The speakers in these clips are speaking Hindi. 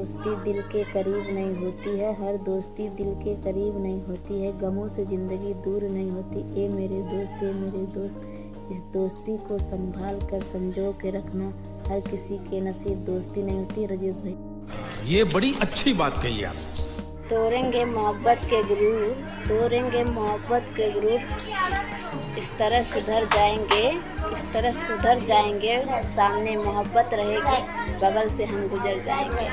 दोस्ती दिल के करीब नहीं होती है, हर दोस्ती दिल के करीब नहीं होती है, गमों से ज़िंदगी दूर नहीं होती। ए मेरे दोस्त, इस दोस्ती को संभाल कर संजो के रखना, हर किसी के नसीब दोस्ती नहीं होती। रजीत भाई, ये बड़ी अच्छी बात कही आप। तोड़ेंगे मोहब्बत के गुरूर, तोड़ेंगे मोहब्बत के गुरूर, इस तरह सुधर जाएंगे, सामने मोहब्बत रहेगी, बगल से हम गुजर जाएंगे।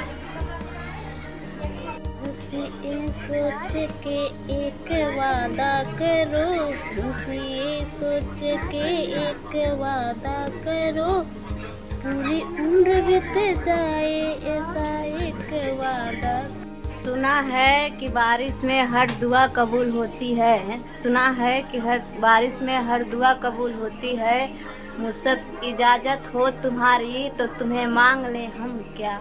ये सोच के एक वादा करो, ये सोच के एक वादा करो, पूरी उम्र बीत जाए ऐसा एक वादा। सुना है कि बारिश में हर दुआ कबूल होती है, सुना है कि हर बारिश में हर दुआ कबूल होती है। मुझसे इजाज़त हो तुम्हारी तो तुम्हें मांग लें हम क्या।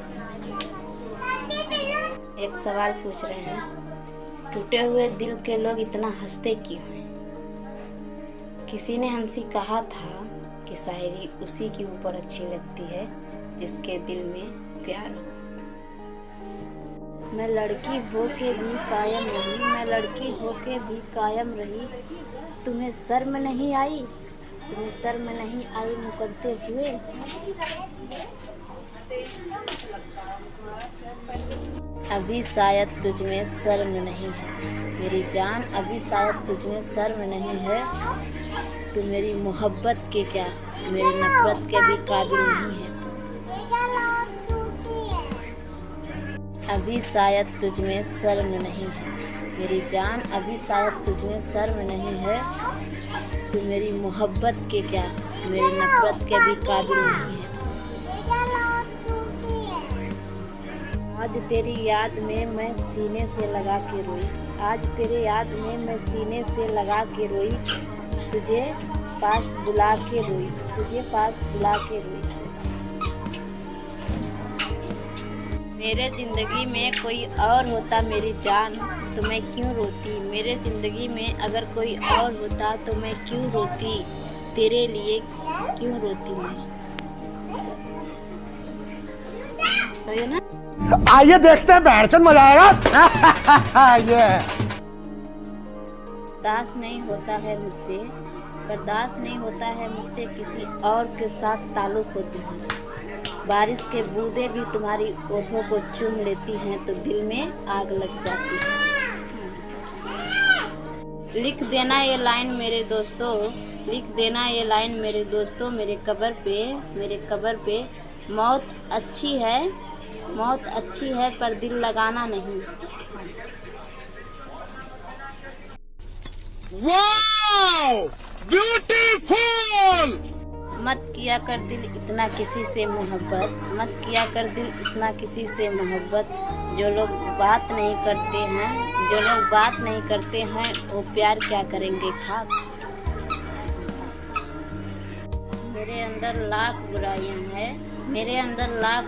एक सवाल पूछ रहे हैं, टूटे हुए दिल के लोग इतना हंसते क्यों हैं? किसी ने हमसे कहा था कि शायरी उसी के ऊपर अच्छी लगती है जिसके दिल में प्यार हो। मैं लड़की होके भी कायम रही, मैं लड़की होके भी कायम रही, तुम्हें शर्म नहीं आई, तुम्हें शर्म नहीं आई मुकरते हुए। अभी शायद तुझ में शर्म नहीं है मेरी जान, अभी शायद तुझ में शर्म नहीं है, तू मेरी मोहब्बत के क्या मेरी नफरत के भी काबिल नहीं है। अभी शायद तुझ में शर्म नहीं है मेरी जान, अभी शायद तुझ में शर्म नहीं है, तू मेरी मोहब्बत के क्या मेरी नफरत के भी काबिल नहीं है। आज तेरी याद में मैं सीने से लगा के रोई, आज तेरे याद में मैं सीने से लगा के रोई, तुझे पास बुला के रोई, तुझे पास बुला के रोई। मेरे ज़िंदगी में कोई और होता मेरी जान तो मैं क्यों रोती, मेरे ज़िंदगी में अगर कोई और होता तो मैं क्यों रोती, तेरे लिए क्यों रोती मैं। सही है ना? आइए देखते हैं बहरचंद मजा आएगा। ये बर्दाश्त नहीं होता है मुझसे, बर्दाश्त नहीं होता है मुझसे किसी और के साथ ताल्लुक़ होती है। बारिश के बूंदे भी तुम्हारी ओठों को चूम लेती हैं तो दिल में आग लग जाती है। लिख देना ये लाइन मेरे दोस्तों, लिख देना ये लाइन मेरे दोस्तों, मेरे कब्र पे मौत अच्छी है पर दिल लगाना नहीं। Wow, beautiful. मत किया कर दिल इतना किसी से मोहब्बत, मत किया कर दिल इतना किसी से मोहब्बत, जो लोग बात नहीं करते हैं वो प्यार क्या करेंगे खाक। मेरे अंदर लाख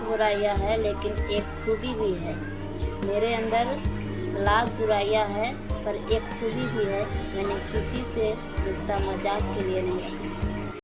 बुराइयां हैं लेकिन एक खूबी भी है, मेरे अंदर लाख बुराइयां हैं पर एक खूबी भी है, मैंने किसी से रिश्ता मजाक के लिए नहीं रखा।